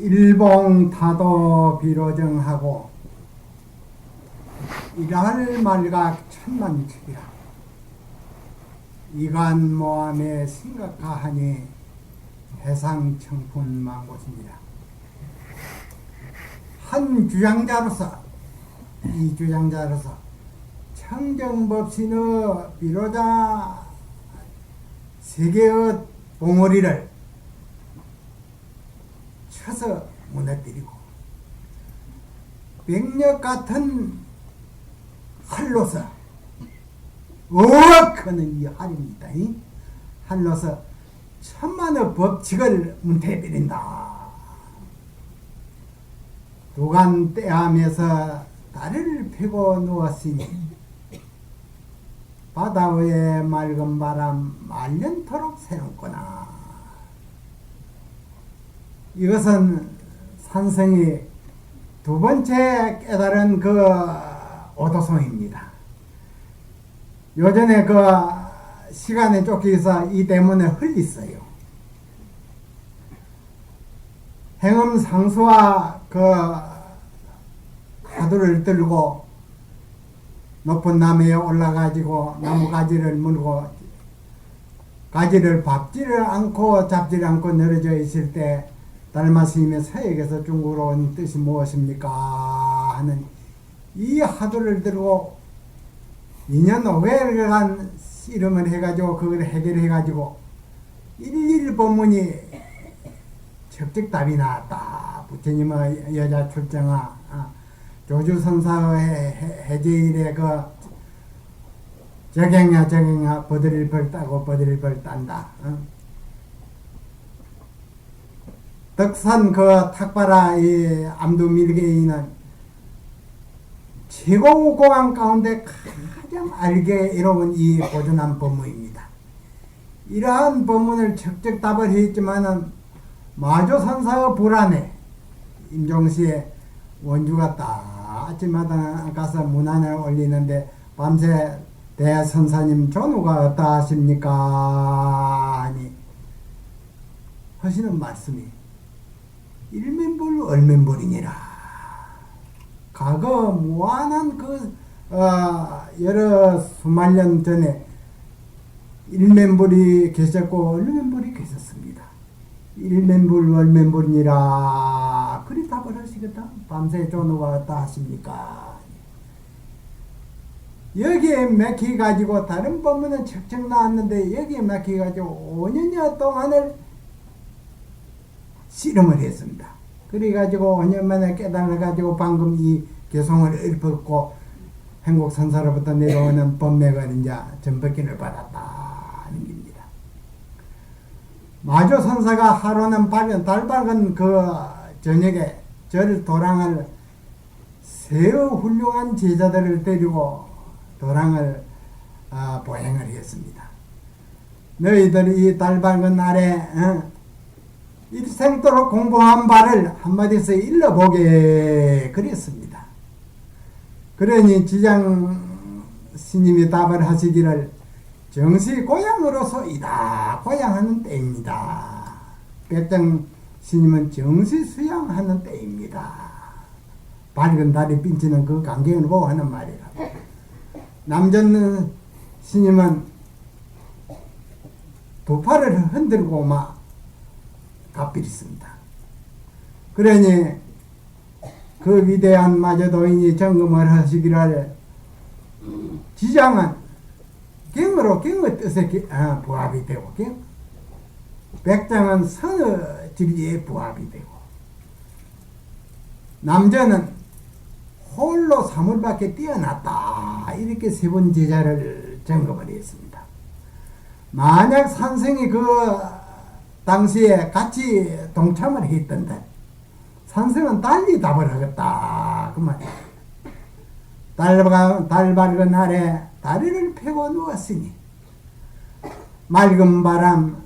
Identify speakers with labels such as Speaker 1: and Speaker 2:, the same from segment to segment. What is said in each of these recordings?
Speaker 1: 일봉타도 비로정하고 이랄 말각 천만책이라 이간모함에 심각하하니 해상청풍만곳입니다. 한 주장자로서 이 주장자로서 청정법신의 비로자 세계의 봉오리를 쳐서 무너뜨리고 백력 같은 활로서 어악하는 이 활입니다. 활로서 천만의 법칙을 문태해버린다. 도간 떼함에서 다리를 펴고 누웠으니 바다 위에 맑은 바람 말년토록 새롭구나. 이것은 산성이 두 번째 깨달은 그 오도송입니다. 요전에 그 시간에 쫓겨서 이 때문에 흘렸어요. 행음상수와 그 화두를 들고 높은 나무에 올라가지고 나무가지를 물고 가지를 밟지를 않고 잡지를 않고 늘어져 있을 때 달마 스님의 서역에서 중국으로 온 뜻이 무엇입니까? 하는 이 화두를 들고 2년 5일간 씨름을 해가지고 그걸 해결해가지고 일일 법문이 적적답이 나왔다. 부처님의 여자 출정아 조주선사의 해제일에 그 적행야 버들일 벌 따고 버들일 벌 딴다. 덕산 그 탁바라 이 암두 밀개인은 최고 공안 가운데 가장 알게 이로운 이 고전한 법문입니다. 이러한 법문을 적적답을 했지만은 마조선사의 불안에 임종시에 원주가 딱 아침마다 가서 문안을 올리는데 밤새 대선사님 전우가 어떠 하십니까? 하니 하시는 말씀이 일면불 얼면불이니라. 과거 무한한 여러 수만 년 전에 일면불이 계셨고 얼면불이 계셨습니다. 일면불 얼면불이니라. 그리 답을 하시겠다. 밤새 전우가 어떠 하십니까? 여기에 맥혀가지고 다른 법문은 척척 나왔는데 여기에 맥혀가지고 5년여 동안을 씨름을 했습니다. 그래가지고 5년 만에 깨달아가지고 방금 이 개성을 읊었고 행국선사로부터 내려오는 법맥을 이제 전법기를 받았다는 겁니다. 마조선사가 하루는 달박은 그 저녁에 절 도랑을 새우 훌륭한 제자들을 데리고 도랑을 보행을 했습니다. 너희들이 이 달박은 날에 일생도록 공부한 바를 한마디서 일러보게 그랬습니다. 그러니 지장 스님이 답을 하시기를 정시 고향으로서이다. 고향하는 때입니다. 백정 스님은 정시 수양하는 때입니다. 밝은 달이 빈치는 그 광경을 보고 하는 말이라. 남전 스님은 두 팔을 흔들고 막 갑비했습니다. 그러니 그 위대한 마저도인이 점검을 하시기를 지장은 경의 뜻에 부합이 되고 백장은 선의 진리에 부합이 되고 남자는 홀로 사물밖에 뛰어났다. 이렇게 세 번 제자를 점검을 했습니다. 만약 산성이 그 당시에 같이 동참을 했던데 산성은 달리 답을 하겠다 그 말이야. 달 밝은 날에 다리를 펴고 누웠으니 맑은 바람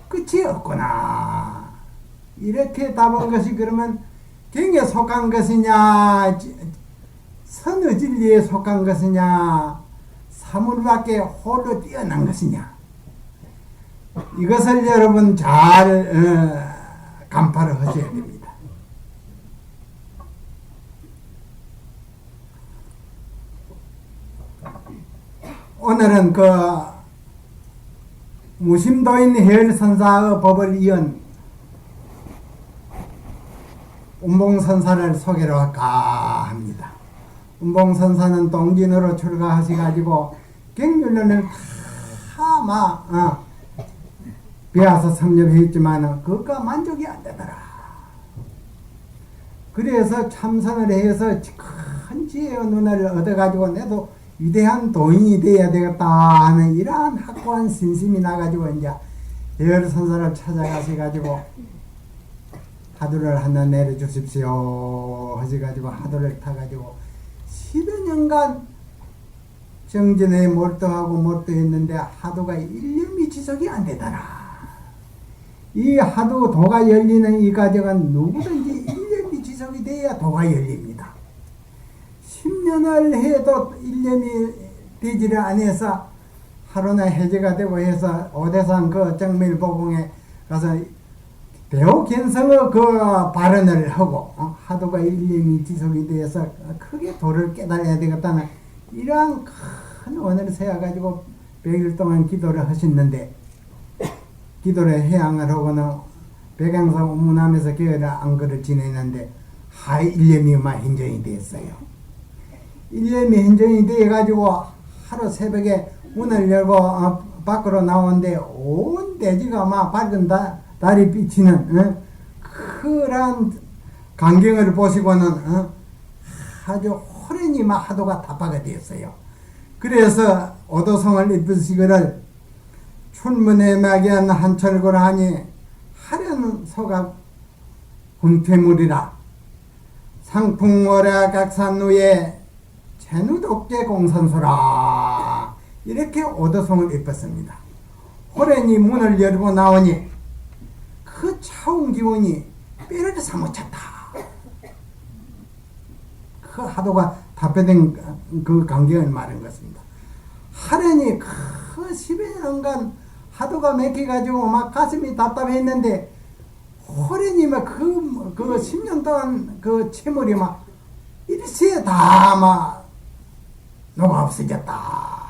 Speaker 1: 끝이 없구나. 이렇게 답한 것이 그러면 경에 속한 것이냐 선의 진리에 속한 것이냐 사물밖에 홀로 뛰어난 것이냐 이것을 여러분 잘 간파를 하셔야 됩니다. 오늘은 그 무심도인 해열선사의 법을 이은 운봉선사를 소개로 할까 합니다. 운봉선사는 동진으로 출가하셔가지고 갱률련을 다 배워서 섭렵했지만 그것과 만족이 안 되더라. 그래서 참선을 해서 큰 지혜의 눈을 얻어가지고 내도 위대한 도인이 되어야 되겠다 하는 이러한 확고한 신심이 나가지고 이제 해열선사를 찾아가셔가지고 하두를 하나 내려주십시오 하셔가지고 하두를 타가지고 10여 년간 정진에 몰두하고 몰두했는데 하두가 1년이 지속이 안 되더라. 이 하두 도가 열리는 이 과정은 누구든지 1년이 지속이 돼야 도가 열립니다. 10년을 해도 1년이 되지를 않아서 하루나 해제가 되고 해서 오대산 그 정밀보공에 가서 대호견성의 그 발언을 하고 하도가 1년이 지속이 되어서 크게 도를 깨달아야 되겠다는 이러한 큰 원을 세워가지고 100일 동안 기도를 하셨는데 기도를 해양을 하고는 백양성 우문하면서 게으르 안거를 지내는데 1년이 행정이 됐어요. 1년이 행정이 돼가지고 하루 새벽에 문을 열고 밖으로 나오는데 온 대지가 밝은 달이 비치는 그런 광경을 보시고는 아주 호련히 하도가 답하게 되었어요. 그래서 오도성을 입으시기를 춘문에 막이한 한철고라하니 하려는 소가 궁퇴물이라 상풍월야 각산루에 재누독제 공선소라 이렇게 오도성을 입었습니다. 호련히 문을 열고 나오니 그 차운 기운이 뼈를 사무쳤다. 그 하도가 답변된 그 광경을 말한 것입니다. 하련히 그 10여 년간 하도가 맥혀가지고 가슴이 답답했는데 호련히 그 10년 동안 그 채물이 일시에 다 녹아 없어졌다.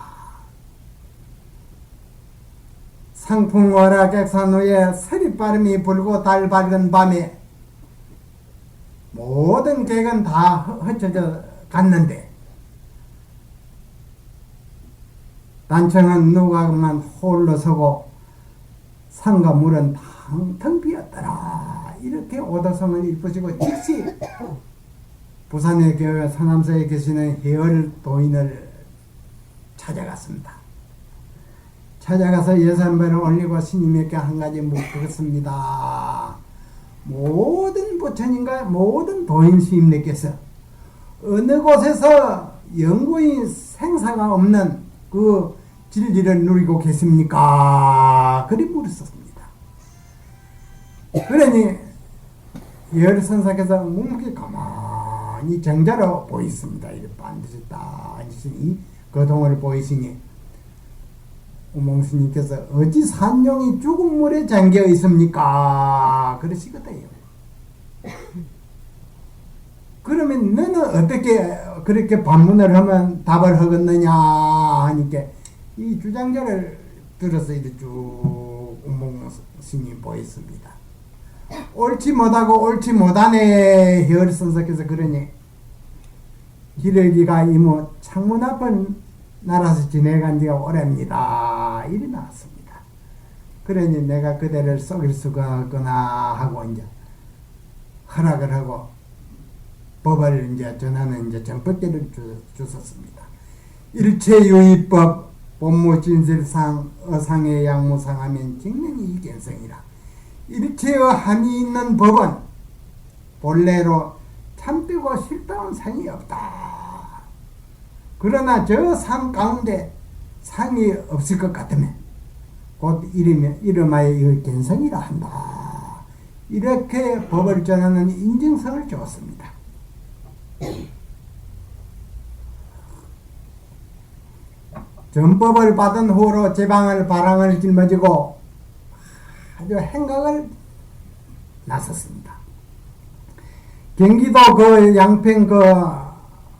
Speaker 1: 상풍월하 객산 후에 서리바람이 불고 달 밝은 밤에 모든 객은 다 흩어져 갔는데 단청은 누가만 홀로 서고 산과 물은 텅텅 비었더라. 이렇게 오도성을 입으시고 즉시 부산의 교회 서남서에 계시는 해열 도인을 찾아갔습니다. 찾아가서 예산배를 올리고 스님에게 한 가지 묻겠습니다. 모든 부처님과 모든 도인 스님들께서 어느 곳에서 영구히 생사가 없는 그 진리를 누리고 계십니까? 그리 물었습니다. 그러니 예열선사께서 묵묵히 가만히 정자로 보이십니다. 이렇게 반드시 딱 앉으시니 거동을 보이시니 우몽스님께서 어찌 산룡이 죽은 물에 잠겨 있습니까? 그러시거든요. 그러면 너는 어떻게 그렇게 반문을 하면 답을 하겠느냐 하니까 이 주장자를 들어서 이렇게 쭉 우몽스님 보였습니다. 옳지 못하고 옳지 못하네 해열선사께서 그러니 기러기가 이모 창문 앞은 날아서 지내간 지가 오래입니다. 이리 나왔습니다. 그러니 내가 그대를 속일 수가 없구나 하고 이제 허락을 하고 법을 이제 전하는 이제 정법계를 주셨습니다. 일체유의법 본무진실상 어상의 양무상하면 직능이 이견성이라. 일체의 함이 있는 법은 본래로 참되고 실다운 상이 없다. 그러나 저 상 가운데 상이 없을 것 같으면 곧 이름하여 이 견성이라 한다. 이렇게 법을 전하는 인증성을 주었습니다. 전법을 받은 후로 제방을 바람을 짊어지고 아주 행각을 나섰습니다. 경기도 그 양평 그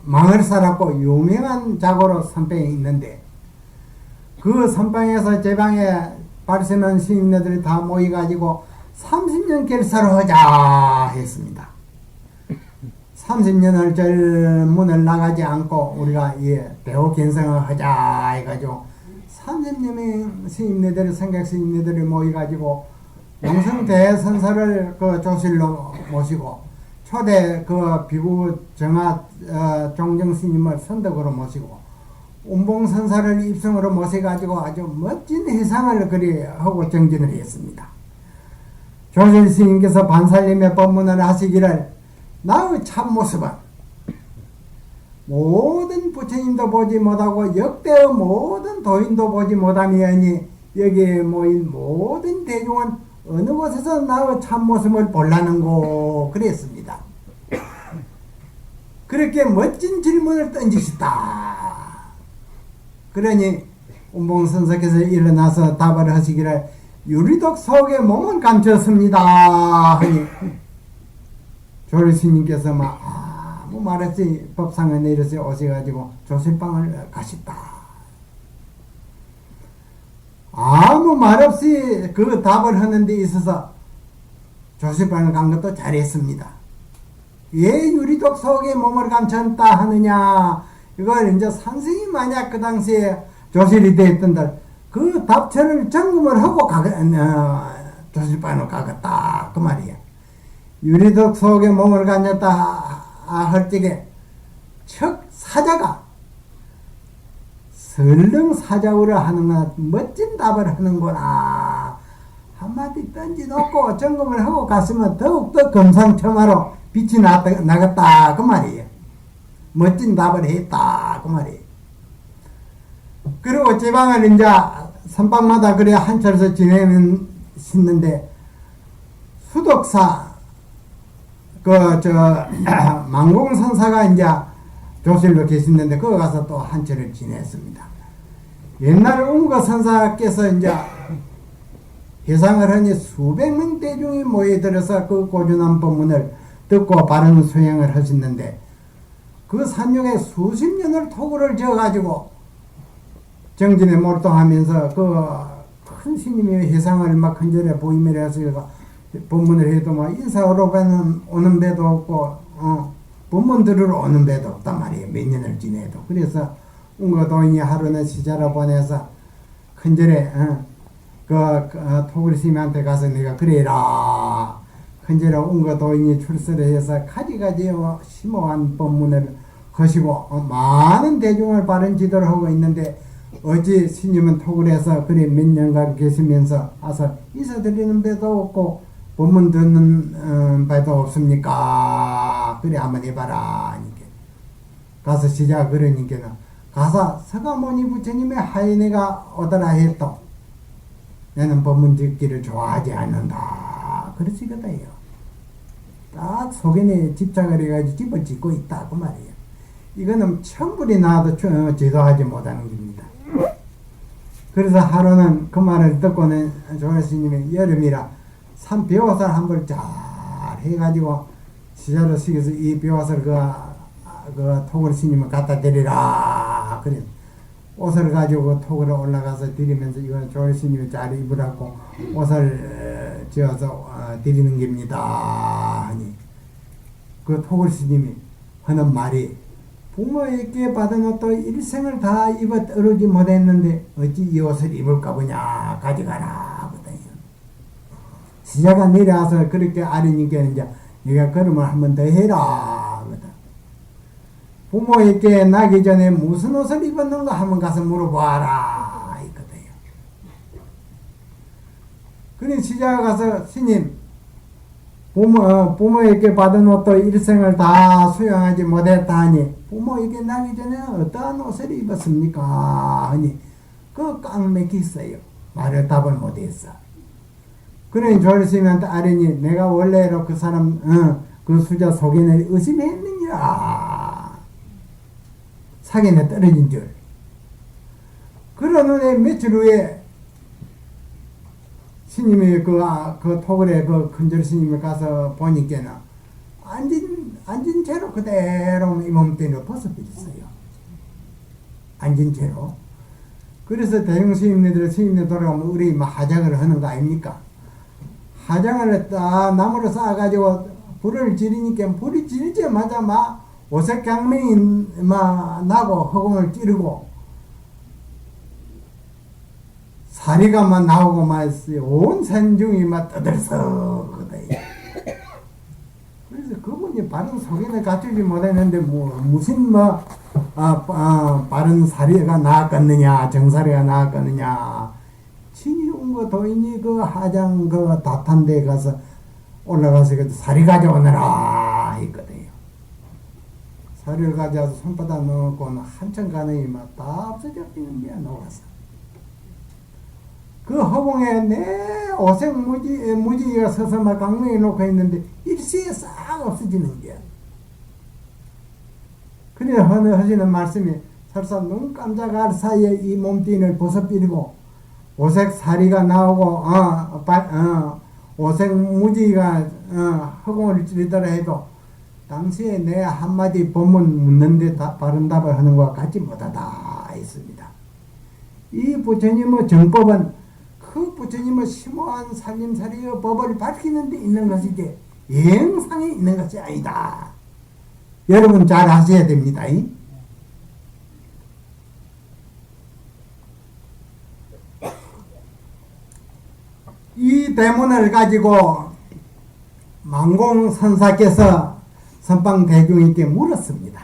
Speaker 1: 망을사라고 유명한 자고로 선방에 있는데 그 선방에서 제방에 발심한 스님네들이 다 모여가지고 30년 결사를 하자 했습니다. 30년을 절문을 나가지 않고 우리가 배우 견성을 하자 해가지고 30년의 스님네들 생각 스님네들이 모여가지고 용성대선사를 그 조실로 모시고 초대 그 비구 정화 종정 스님을 선덕으로 모시고 운봉선사를 입성으로 모셔가지고 아주 멋진 회상을 그리 하고 정진을 했습니다. 조실 스님께서 반살림의 법문을 하시기를 나의 참모습은 모든 부처님도 보지 못하고 역대의 모든 도인도 보지 못하미니 여기에 모인 모든 대중은 어느 곳에서 나의 참모습을 볼라는고 그랬습니다. 그렇게 멋진 질문을 던지셨다. 그러니 운봉선사께서 일어나서 답을 하시기를 유리독 속에 몸은 감췄습니다 하니 조리스님께서 막 아무 말 없이 법상에 내려서 오셔가지고 조실방을 가셨다. 아무 말 없이 그 답을 하는 데 있어서 조실방을 간 것도 잘했습니다. 왜 유리독 속에 몸을 감췄다 하느냐, 이걸 이제 선생이 만약 그 당시에 조실이 되었던들 그 답처를 점검을 하고 조실방으로 가겠다 그 말이야. 유리독 속에 몸을 감췄다 할 적에 척 사자가 설령 사자우를 하는구나, 멋진 답을 하는구나 한마디 던지놓고 점검을 하고 갔으면 더욱더 금상첨화로 빛이 나갔다 그 말이에요. 멋진 답을 했다 그 말이에요. 그리고 제방을 이제 선방마다 그래 한철서 지내는데 수덕사 망공선사가 이제 조실로 계시는데 거기 가서 또 한철을 지냈습니다. 옛날 웅거선사께서 이제 회상을 하니 수백 명 대중이 모여들어서 그 고준한 법문을 듣고 바른 수행을 하셨는데 그 산중에 수십 년을 토구를 지어가지고 정진에 몰두하면서 그 큰 스님이 회상을 막 큰절에 보임을 해서 법문을 해도 뭐 인사하러 오는 배도 없고 법문 들으러 오는 배도 없단 말이에요. 몇 년을 지내도. 그래서 웅거도인이 하루는 시자로 보내서 큰절에 토구리 스님한테 가서 내가 그래라. 큰절에 웅거도인이 출세를 해서 가지가지 심오한 법문을 하시고 많은 대중을 바른 지도를 하고 있는데 어찌 스님은 토굴에서 그래 몇 년간 계시면서 와서 인사드리는 배도 없고 법문 듣는 배도 없습니까? 그래 한번 해봐라. 가서 시작 그러니까는 가서 서가모니 부처님의 하인애가 오더라 했도 나는 법문 듣기를 좋아하지 않는다. 그러시거든요. 딱 속에 집착을 해가지고 집을 짓고 있다 그 말이에요. 이거는 천불이 나도 지도하지 못하는 겁니다. 그래서 하루는 그 말을 듣고는 조회스님이 여름이라 산 벼옷을 한 벌 잘 해가지고 시자로 시켜서 이 벼옷을 그 토굴 스님을 갖다 드리라. 그래 옷을 가지고 토굴에 올라가서 드리면서 이건 조회스님이 잘 입으라고 옷을 지어서 드리는 겁니다. 하니 그 토굴 스님이 하는 말이 부모에게 받은 옷도 일생을 다 입어 떨어지 못했는데 어찌 이 옷을 입을까 보냐 가져가라 하거든요. 시자가 내려와서 그렇게 아리니까 이제 네가 걸음을 한 번 더 해라 하거든. 부모에게 나기 전에 무슨 옷을 입었는가 한번 가서 물어봐라 했거든요. 그래 시자가 가서 스님 부모에게 받은 옷도 일생을 다 수용하지 못했다 하니 부모에게 나기 전에 어떠한 옷을 입었습니까? 하니 그 깡 맥혔어요. 말을 답을 못했어. 그러니 조리스님한테 아뢰니 내가 원래로 그 사람 그 수자 속인을 의심했느니라. 사견에 떨어진 줄. 그러는 애 며칠 후에 스님이 그 토굴에 그 큰절 스님을 가서 보니까는 앉은 채로 그대로 이 몸뚱이를 벗어버렸어요. 앉은 채로. 그래서 대중 스님들 돌아가면 우리 하장을 하는 거 아닙니까? 하장을 나무로 쌓아가지고 불을 지르니까 불이 지르자마자 오색강명이 나고 허공을 찌르고 사리가 나오고 온 산중이 떠들썩거든. 그래서 그분이 바른 소견을 갖추지 못했는데 무슨 바른 사리가 나왔겠느냐 정사리가 나왔겠느냐. 친히 온거 도인이 그 하장 그 다탄대에 가서 올라가서 그 사리 가져오너라 했거든요. 사리를 가져와서 손바닥 넣고 한참 가능이 다 없어져 버리는 거야. 녹아서 그 허공에 내 오색 무지가 서서 강명에 놓고 있는데 일시에 싹 없어지는 거야. 그래 하시는 말씀이 설사 눈 깜짝할 사이에 이 몸뚱이를 벗어버리고 오색 사리가 나오고 오색 무지가 허공을 찌르더라 해도 당시에 내 한마디 법문 묻는데 바른 답을 하는 것과 같지 못하다 했습니다. 이 부처님의 정법은 그 부처님의 심오한 살림살이의 법을 밝히는 데 있는 것이지 영상에 있는 것이 아니다. 여러분 잘 아셔야 됩니다. 이 대문을 가지고 망공선사께서 선방대중에게 물었습니다.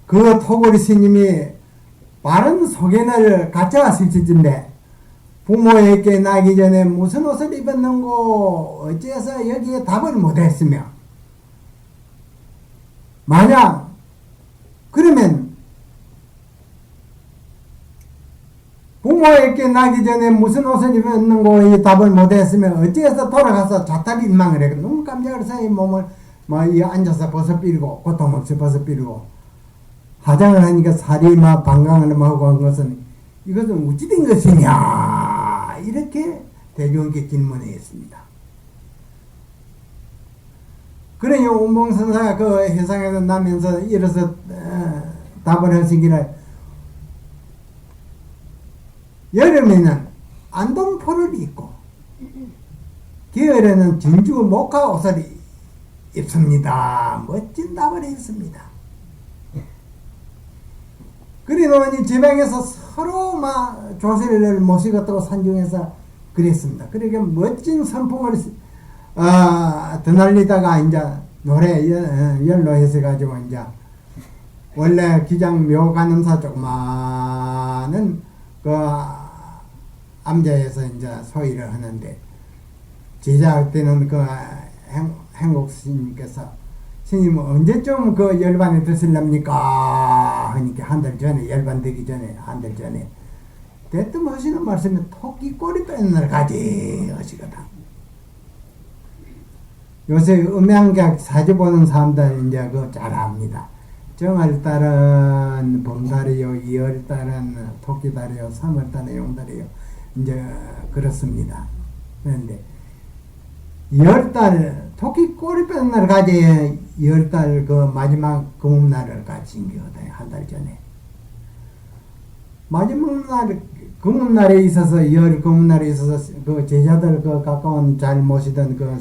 Speaker 1: 그 토굴 스님이 바른 소견을 가져왔을 짓인데 부모에게 나기 전에 무슨 옷을 입었는고 어째서 여기에 답을 못했으며 만약 그러면 부모에게 나기 전에 무슨 옷을 입었는고 이 답을 못했으면 어째서 돌아가서 자탈인망을 해. 눈 깜짝을 사이 몸을 앉아서 벗어삐리고 고통 없이 벗어삐리고 화장을 하니까 살이 방광을 하고 한 것은 이것은 어찌된 것이냐 이렇게 대중에게 질문했습니다. 그러니 운봉선사가 그 해상에서 나면서 일어서 답을 하시기를 여름에는 안동포를 입고 겨울에는 진주 목화 옷을 입습니다. 멋진 답을 했습니다. 그러더니 지방에서 서로 조세를 모시겠다고 산중에서 그랬습니다. 그렇게 멋진 선풍을 드날리다가 이제 노래 연로해서 가지고 이제 원래 기장 묘관음사 조그마한 그 암자에서 이제 소위를 하는데 제자할 때는 그 행복 스님께서 스님 언제쯤 그 열반에 드실랍니까? 하니까 한 달 전에 열반 되기 전에 한 달 전에 대뜸 하시는 말씀이 토끼 꼬리 빼는 날 가지 하시거든. 요새 음양객 사주 보는 사람들 이제 그거 잘 압니다. 정월달은 봄달이요, 2월달은 토끼달이요, 3월달은 용달이요. 이제 그렇습니다. 그런데 2월달 토끼 꼬리 빼는 날 가지 2월달 그 마지막 금음날을 같이 인기거든요. 한 달 전에. 마지막 날 금음날에 있어서 2월 금음날에 있어서 그 제자들 그 가까운 잘 모시던 그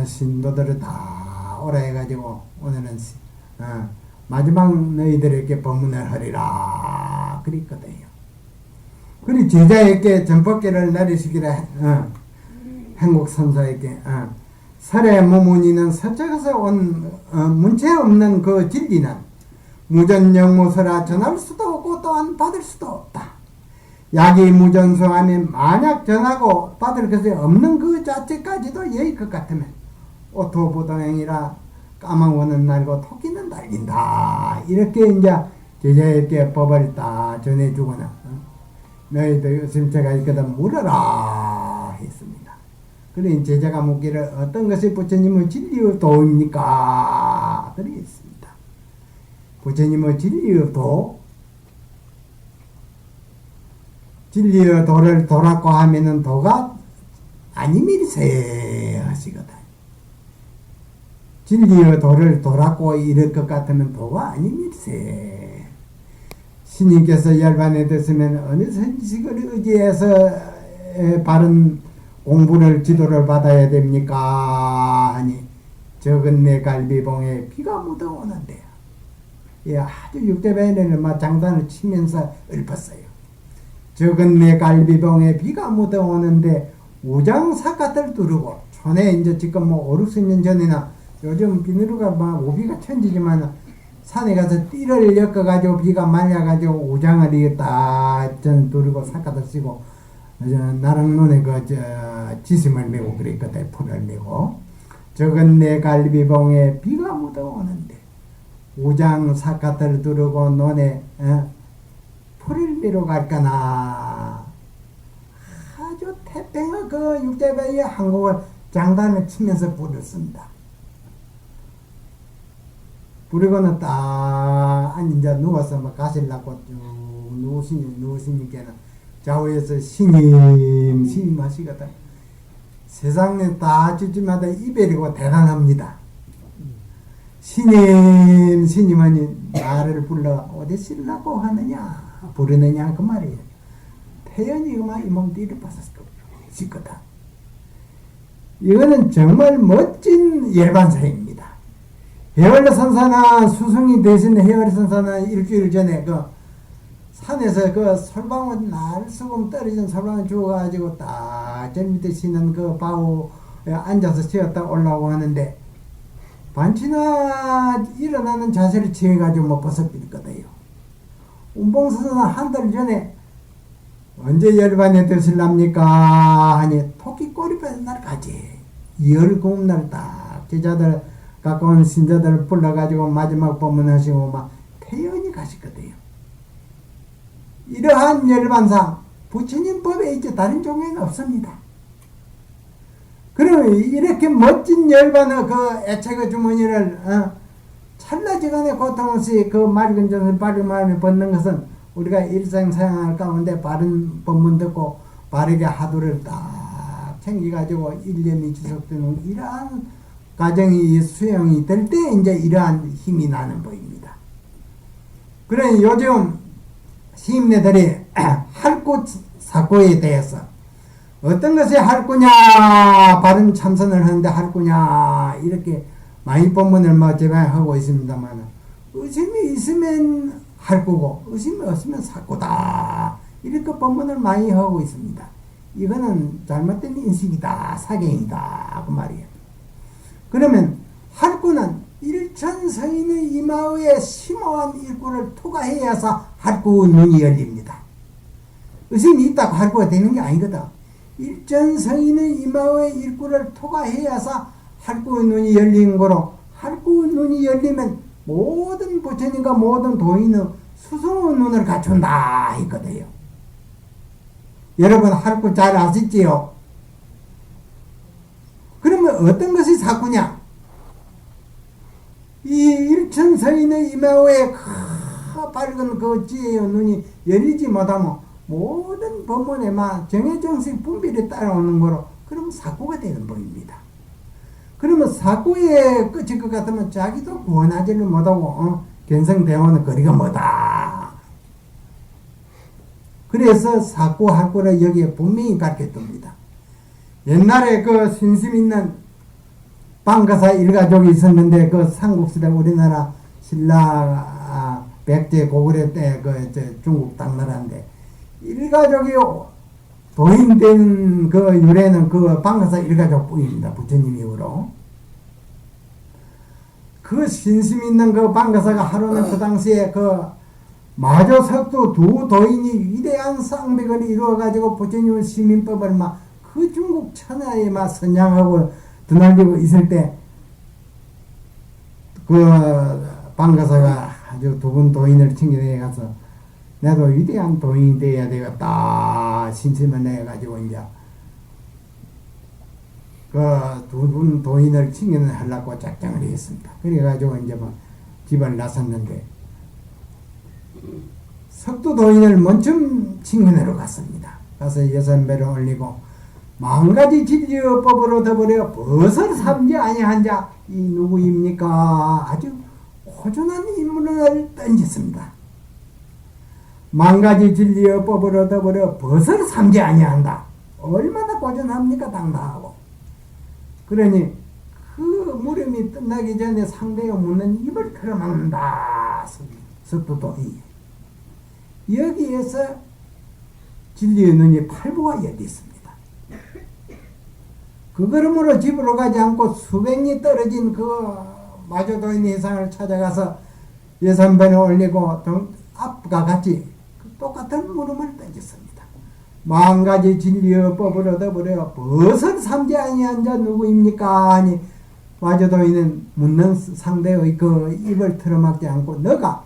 Speaker 1: 신도들을 다 오라 해가지고 오늘은 마지막 너희들에게 법문을 하리라 그랬거든요. 그리 제자에게 전법계를 내리시기를 행복선사에게 설의 무문이는 서쪽에서 온 문체 없는 그 진리는 무전영무서라 전할 수도 없고 또한 받을 수도 없다. 약이 무전성하면 만약 전하고 받을 것이 없는 그 자체까지도 예의 것 같으면 오토부동행이라 까망오는 날고 토끼는 달린다. 이렇게 이제 제자에게 법을 다 전해주거나 너희들 스님체가 있거든 물어라 했습니다. 그래 제자가 묻기를 어떤 것이 부처님의 진리의 도입니까? 그래 했습니다. 부처님의 진리의 도 진리의 도를 도라고 하면은 도가 아니밀세 하시거든. 진리의 도를 도라고 이럴 것 같으면 도가 아니밀세. 스님께서 열반에 됐으면 어느 선지식을 의지해서 바른 공부를 지도를 받아야 됩니까? 하니 적은 내 갈비봉에 비가 묻어오는데요. 예, 아주 육대배에는 막 장단을 치면서 읊었어요. 적은 내 갈비봉에 비가 묻어오는데 우장사갓을 두르고 촌에 이제 지금 뭐 5, 60년 전에나 요즘 비누루가 막 오비가 천지지만 산에 가서 띠를 엮어가지고 비가 말려가지고 우장을 이게 딱전 두르고 사갓을 쓰고 나랑 눈에 지심을 메고 그랬거든. 풀을 메고 적은 내 갈비봉에 비가 묻어오는데 우장 사갓을 두르고 논에 풀을 메러 갈까나. 아주 태평의 그 육대배의 한국을 장단을 치면서 부르습니다. 부르고는 딱 앉아 누워서 막 가시려고 쭉 누우시니까는 좌우에서 신임 하시거든. 세상에 다 주지마다 이별이고 대단합니다. 신임하니 나를 불러 어디 쓰려고 하느냐 부르느냐 그 말이에요. 태연이 그만 이 몸 뒤를 봤었을 거다. 이거는 정말 멋진 열반사입니다. 해월로 선사나 수승이 대신 해월로 선사나 일주일 전에 그 산에서 그 솔방울 날수금 떨어진 솔방울 주워가지고 딱 저 밑에 쉬는 그 바우에 앉아서 쉬었다 올라오고 하는데 반치나 일어나는 자세를 취해가지고 못 벗어버렸거든요. 운봉선사 한 달 전에 언제 열반에 드실랍니까? 하니 토끼 꼬리뼈는 날 가지. 열구음 날 딱 제자들 가까운 신자들을 불러가지고 마지막 법문하시고 막 태연히 가시거든요. 이러한 열반상 부처님 법에 있지 다른 종교에는 없습니다. 그러면 이렇게 멋진 열반의 그 애착의 주머니를 찰나지간의 고통 없이 그 맑은 정신 바른 마음에 벗는 것은 우리가 일상생활 가운데 바른 법문 듣고 바르게 하도를 딱 챙겨가지고 일념이 지속되는 이러한 가정이 수용이 될 때 이제 이러한 힘이 나는 법입니다. 그러니 요즘 시인네들이 할구 사고에 대해서 어떤 것이 할구냐 바른 참선을 하는데 할구냐 이렇게 많이 법문을 뭐 제방하고 있습니다만 의심이 있으면 할구고 의심이 없으면 사고다 이렇게 법문을 많이 하고 있습니다. 이거는 잘못된 인식이다 사경이다 그 말이에요. 그러면 할구는 일천서인의 이마에 심오한 일구를 투과해야서 할구 눈이 열립니다. 의심이 있다고 할구가 되는 게 아니거든. 일천서인의 이마에 일구를 투과해야서 할구 눈이 열리는 거로 할구 눈이 열리면 모든 부처님과 모든 도인의 수성의 눈을 갖춘다 했거든요. 여러분 할구 잘 아시지요? 그러면 어떤 것이 사구냐? 이 일천서인의 이마에 밝은 그 지혜의 눈이 열리지 못하면 모든 법문에 막 정해정식 분별이 따라오는 거로 그러면 사구가 되는 법입니다. 그러면 사구의 끝일 것 같으면 자기도 구원하지를 못하고 견성대원의 거리가 뭐다. 그래서 사구 할구를 여기에 분명히 가르쳐둡니다. 옛날에 그 신심 있는 방가사 일가족이 있었는데 그 삼국시대 우리나라 신라 백제 고구려 때 그 중국 당나라인데 일가족이 도인된 그 유래는 그 방가사 일가족뿐입니다. 부처님 이후로 그 신심 있는 그 방가사가 하루는 그 당시에 그 마조 석두 두 도인이 위대한 쌍백을 이루어 가지고 부처님의 시민법을 막 그 중국 천하에 막 선양하고 드날리고 있을 때 그 방가사가 아주 두 분 도인을 챙겨내 가서 나도 위대한 도인이 되어야 되겠다 신심을 내가지고 이제 그 두 분 도인을 챙겨내려고 작정을 했습니다. 그래가지고 이제 뭐 집을 나섰는데 석두도인을 먼춤 칭견하러 갔습니다. 가서 예산배를 올리고 만가지 진리법으로 더불어 벗을 삼지 아니한 자 이 누구입니까? 아주 호전한 인물을 던졌습니다. 만가지 진리법으로 더불어 벗을 삼지 아니한다. 얼마나 고전합니까? 당당하고. 그러니 그 물음이 끝나기 전에 상대가 묻는 입을 틀어막는다. 석두도인이. 여기에서 진리의 눈이 팔보가 여기 있습니다. 그 걸음으로 집으로 가지 않고 수백리 떨어진 그 마조도인 이상을 찾아가서 예산변에 올리고 앞과 같이 똑같은 물음을 던졌습니다. 만가지 진리의 법으로 더불어 벗을 삼지 아니한 자 누구입니까? 하니 마조도인은 묻는 상대의 그 입을 틀어막지 않고 너가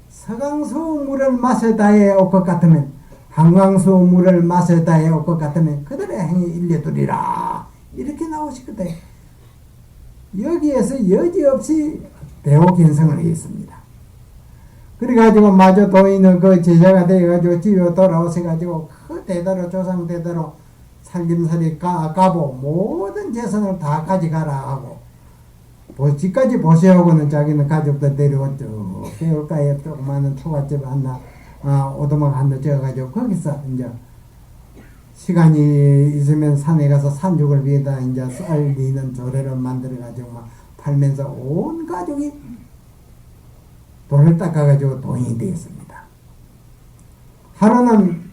Speaker 1: 서강수 물을 마셔다에 올 것 같으면 한강수 물을 마셔다에 올 것 같으면 그들의 행위 일려두리라. 이렇게 나오시거든. 여기에서 여지없이 대호견성을 했습니다. 그래가지고 마저 도인은 그 제자가 되어가지고 집에 돌아오셔가지고 그 대대로 조상 대대로 살림살이 까보 모든 재산을 다 가져가라 하고 집까지 보시하고는 자기는 가족들 데려왔죠. 개울가에 조그마한 초가집 하나 오두막 하나 지어가지고 거기서 이제 시간이 있으면 산에 가서 산죽을 위에다 이제 쌀 리는 조례를 만들어가지고 막 팔면서 온 가족이 돈을 닦아가지고 돈이 되었습니다. 하루는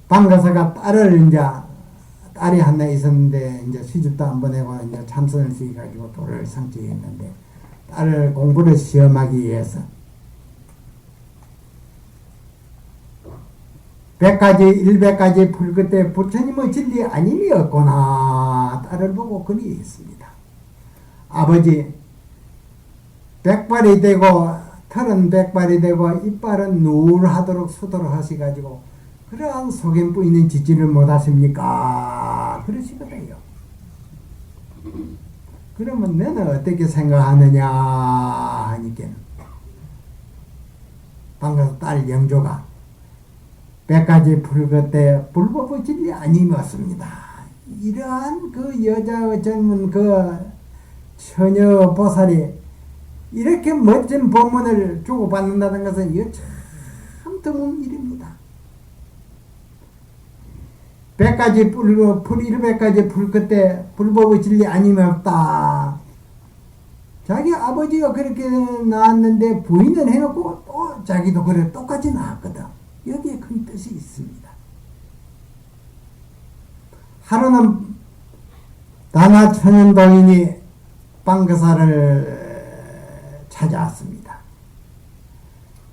Speaker 1: 방가사가 딸이 하나 있었는데 이제 시집도 안 보내고 이제 참선을 시켜가지고 도를 성취했는데 딸을 공부를 시험하기 위해서 100가지 불 부처님의 진리 아님이었구나 딸을 보고 그리했습니다. 아버지 100발이 되고 털은 100발이 되고 이빨은 누울하도록 수도를 하셔가지고 그러한 속임부 있는 지지를 못하십니까? 그러시거든요. 그러면 너는 어떻게 생각하느냐 하니까 방금 딸 영조가 100가지 불그때 불법의 진리 아니었습니다. 이러한 그 여자의 젊은 그 처녀 보살이 이렇게 멋진 법문을 주고받는다는 것은 이거 참 드문 일입니다. 100가지 100가지 불 끝에 불법의 진리 아니면 없다. 자기 아버지가 그렇게 나왔는데 부인은 해놓고 또 자기도 그래 똑같이 나왔거든. 여기에 큰 뜻이 있습니다. 하루는 다나 천연도인이 방가사를 찾아왔습니다.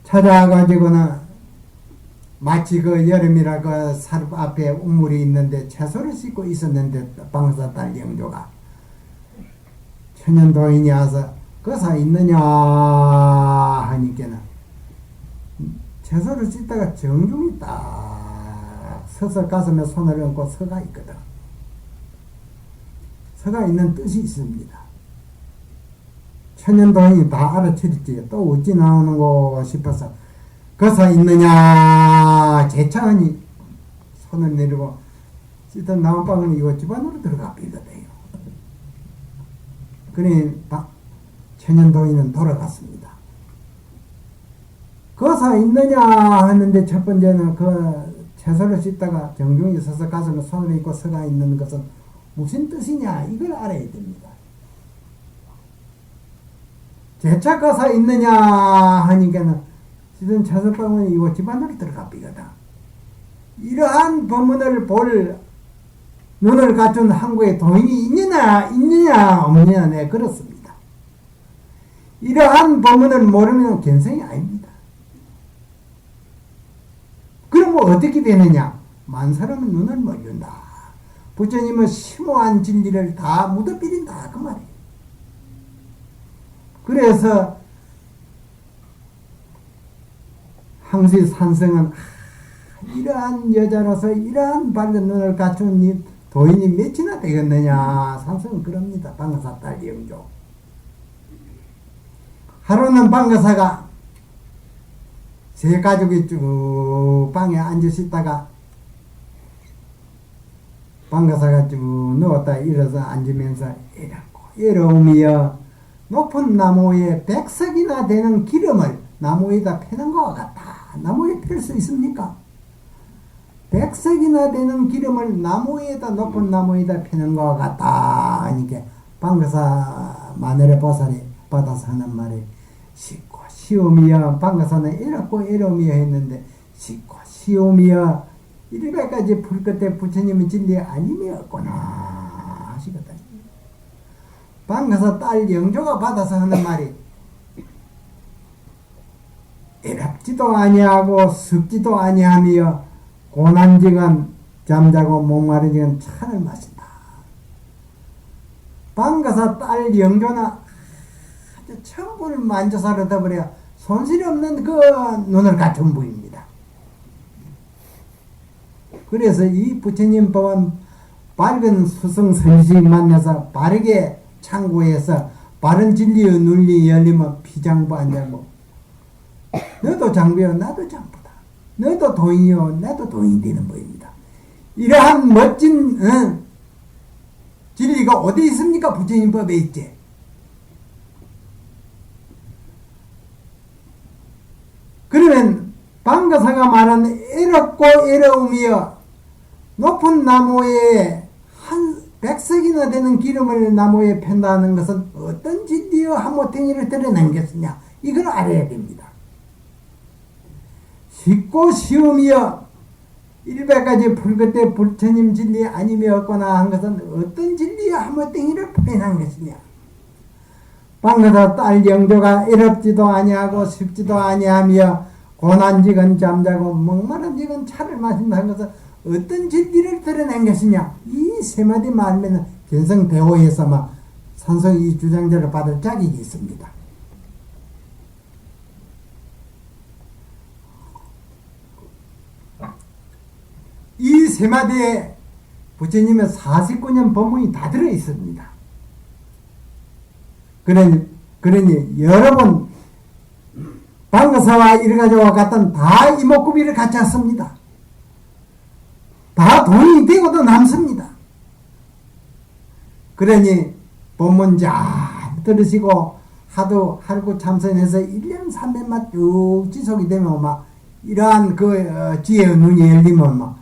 Speaker 1: 찾아와가지고는 마치 그 여름이라 그 살 앞에 우물이 있는데 채소를 씻고 있었는데 방사 딸 영조가 천연도인이 와서 거사 있느냐 하니까는 채소를 씻다가 정중히 딱 서서 가슴에 손을 얹고 서가 있거든. 서가 있는 뜻이 있습니다. 천연도인이 다 알아채렸지. 또 어찌 나오는 거 싶어서 거사 있느냐 재차하니 손을 내리고 씻던 나무방울이 이거 집안으로 들어가 비거든요. 그러니 천연도인은 돌아갔습니다. 거사 있느냐 하는데 첫 번째는 그 채소를 씻다가 정중히 서서 가슴에 손을 얹고 서가 있는 것은 무슨 뜻이냐 이걸 알아야 됩니다. 재차 거사 있느냐 하니까는 씻은 채소방울이 이거 집안으로 들어가 비거든. 이러한 법문을 볼 눈을 갖춘 한국에 도인이 있느냐 없느냐 네 그렇습니다. 이러한 법문을 모르면 견성이 아닙니다. 그러면 어떻게 되느냐? 많은 사람은 눈을 멀린다. 부처님은 심오한 진리를 다 묻어버린다 그 말이에요. 그래서 항시 산성은 이러한 여자로서 이러한 밝은 눈을 갖춘 이 도인이 몇이나 되겠느냐 산성은 그럽니다. 방가사 딸 영조. 하루는 방가사가 세 가족이 쭉 방에 앉으시 있다가 방가사가 쭉 누웠다 일어서 앉으면서 이렇고 이러오며 높은 나무에 100석이나 되는 기름을 나무에다 패는 것과 같다. 나무에 필 수 있습니까? 100석이나 되는 기름을 나무에다 높은 나무에다 패는 것과 같다. 하니까 방가사 마늘의 보살이 받아서 하는 말이 쉽고 쉬우며 방가사는 이렇고 이러며 했는데 쉽고 쉬우며 이래까지 풀 끝에 부처님의 진리 아님이었구나 하시거든. 방가사 딸 영조가 받아서 하는 말이 이랍지도 아니하고 습지도 아니하며 고난지간 잠자고 목마르지간 차를 마신다. 방가사 딸 영조는 아주 천불 만져서 얻어버려 손실이 없는 그 눈을 갖춘 분입니다. 그래서 이 부처님 법은 밝은 수성 선식 만나서 바르게 창고에서 바른 진리의 눈이 열리면 피장부 안 장부. 너도 장부요 나도 장부다. 너도 도인이요 나도 도인이 되는 법입니다. 이러한 멋진 진리가 어디 있습니까? 부처님 법에 있지. 그러면 방가사가 말하는 애롭고 애로움이여 높은 나무에 한 100석이나 되는 기름을 나무에 팬다는 것은 어떤 진리여 한모탱이를 드러낸 것이냐 이걸 알아야 됩니다. 쉽고 쉬움이여 100가지 불그때 부처님 진리 아니었거나 한 것은 어떤 진리여 한모탱이를 팬한 것이냐. 방가사 딸 영조가 애롭지도 아니하고 쉽지도 아니하며 고난지건 잠자고 목마른지건 차를 마신다는 것은 어떤 진리를 드러낸 것이냐. 이 세 마디 말면은 견성대호에서 막 산성 이 주장자를 받을 자격이 있습니다. 이 세 마디에 부처님의 49년 법문이 다 들어 있습니다. 그러니 여러분 방가사와 이래가지고 같은 다 이목구비를 같이 했습니다. 다 돈이 되고도 남습니다. 그러니 법문 잘 들으시고 하도 할구 참선해서 1년 300만 쭉 지속이 되면 막 이러한 그 지혜의 눈이 열리면 막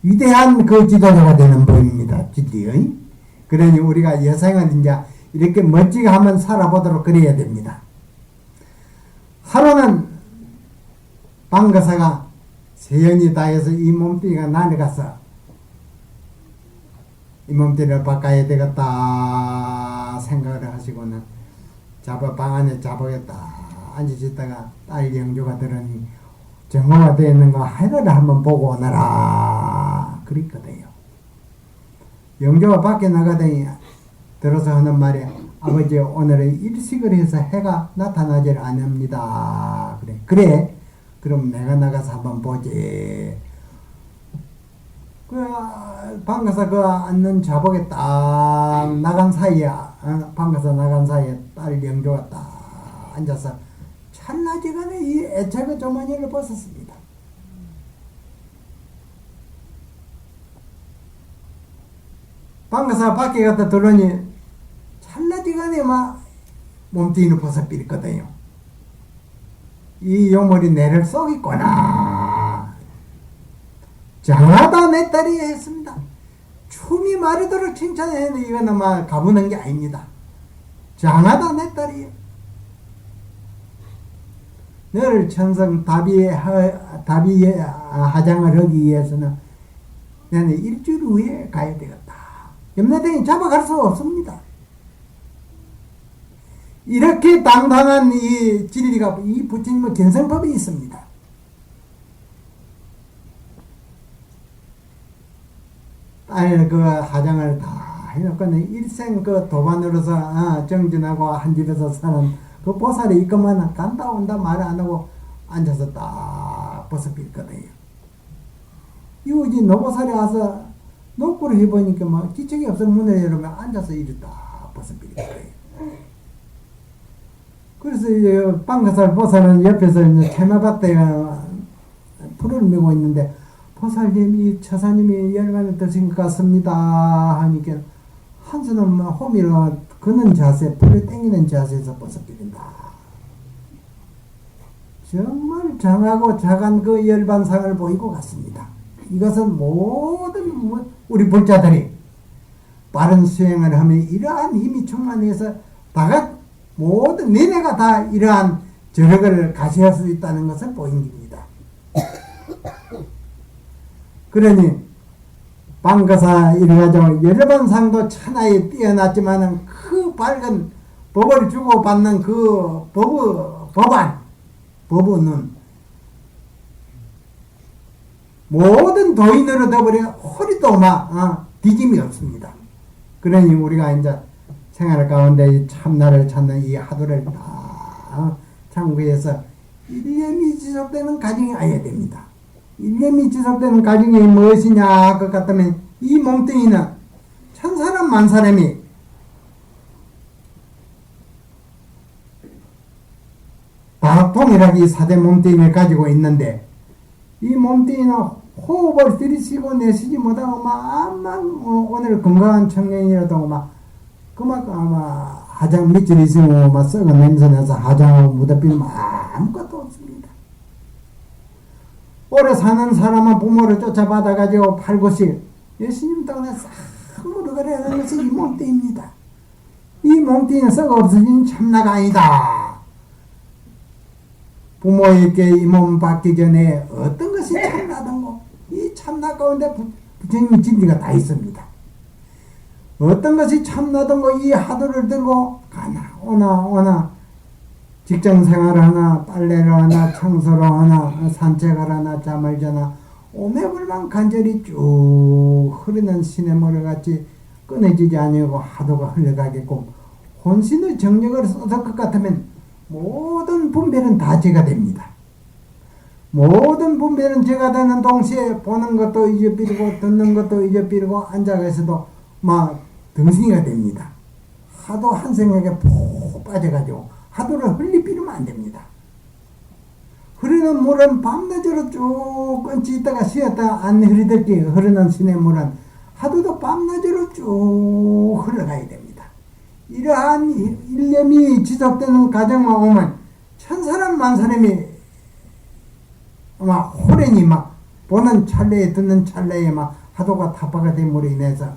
Speaker 1: 위대한 그 지도자가 되는 법입니다. 진리의. 그러니 우리가 여생을 이제 이렇게 멋지게 한번 살아보도록 그래야 됩니다. 하루는 방가사가 세연이 다해서 이 몸뚱이가 날아가서 이 몸뚱이를 바꿔야 되겠다 생각을 하시고는 방 안에 잡아겠다 앉으시다가 딸 영조가 들으니 정화가 되어 있는 거 하늘을 한번 보고 오너라 그랬거든요. 영조가 밖에 나가더니 들어서 하는 말이 아버지 오늘은 일식을 해서 해가 나타나질 않습니다. 그래 그럼 내가 나가서 한번 보지. 그 방가사 그 앉는 자복에 딱 나간 사이에 방가사 나간 사이에 딸 영조가 딱 앉아서 찰나지간에 이 애착의 조마니를 벗었습니다. 방가사 밖에 갔다 들어오니 찰나지간에 막 몸뚱이를 벗어버렸거든요. 이 요물이 내를 쏘겠구나. 장하다 내 딸이 했습니다. 춤이 마르도록 칭찬했는데 이거는 막 가부는 게 아닙니다. 장하다 내 딸이. 너를 천성 답이 하장을 하기 위해서는 나는 일주일 후에 가야 되겠다. 염라대왕이 잡아갈 수 없습니다. 이렇게 당당한 이 진리가 이 부처님의 견성법이 있습니다. 딸 그 하장을 다 해놓고는 일생 그 도반으로서 정진하고 한 집에서 사는 그 보살이 있건만 간다 온다 말 안 하고 앉아서 딱 벗어빌거든요. 이우지 노보살이 와서 녹구를 해보니까 막 기척이 없어 문을 열으면 앉아서 이리 딱 벗어빌거든요. 그래서 그래서 빵가살 보살은 옆에서 이제 테마밭에 풀을 메고 있는데 보살님이 처사님이 열반을 드신 것 같습니다 하니까 한 손은 호미로 그는 자세, 풀을 당기는 자세에서 벗어버린다. 정말 장하고 작은 그 열반상을 보이고 갔습니다. 이것은 모든 우리 불자들이 빠른 수행을 하면 이러한 힘이 충만해서 다가 모든 너네가 다 이러한 저력을 가셔야 수 있다는 것을 보입니다. 그러니 방가사 이래가지고 열반상도 천하에 뛰어났지만은 그 밝은 법을 주고받는 그 법은 모든 도인으로 되어버려 허리도 뒤짐이 없습니다. 그러니 우리가 이제 생활 가운데 이 참나를 찾는 이 하도를 다 참고해서 일념이 지속되는 가정이 아야 됩니다. 일념이 지속되는 가정이 무엇이냐 그 같으면 이 몸뚱이는 천사람 만사람이 다 동일하게 사대 몸뚱이를 가지고 있는데 이 몸뚱이는 호흡을 들이쉬고 내쉬지 못하고 오늘 건강한 청년이라도 그만큼 화장 밑줄 있으면 썩은 냄새 나서 화장하고 묻어비면 아무것도 없습니다. 오래 사는 사람은 부모를 쫓아받아가지고 팔고씩 예수님 동네 싹 물어가려는 것이 이 몸뚱이입니다. 이 몸뚱이는 썩어 없어진 참나가 아니다. 부모에게 이 몸 받기 전에 어떤 것이 참나든고 이 참나 가운데 부처님 진리가 다 있습니다. 어떤 것이 참나든고 이 하도를 들고 가나 오나 직장생활을 하나 빨래를 하나 청소를 하나 산책을 하나 잠을 자나 오매불만 간절히 쭉 흐르는 시냇물같이 끊어지지 아니하고 하도가 흘러가겠고 혼신의 정력을 쏟을 것 같으면 모든 분별은 다 제가 됩니다. 모든 분별은 제가 되는 동시에 보는 것도 잊어버리고 듣는 것도 잊어버리고 앉아가서도 등신이가 됩니다. 하도 한 생각에 푹 빠져가지고 하도를 흘리비르면 안 됩니다. 흐르는 물은 밤낮으로 쭉 끊지 있다가 쉬었다가 안 흐르듯이 흐르는 시냇물은 하도도 밤낮으로 쭉 흘러가야 됩니다. 이러한 일념이 지속되는 가정만 오면 천사람 만사람이 호련히 보는 찰나에 듣는 찰나에 하도가 타파가 됨으로 인해서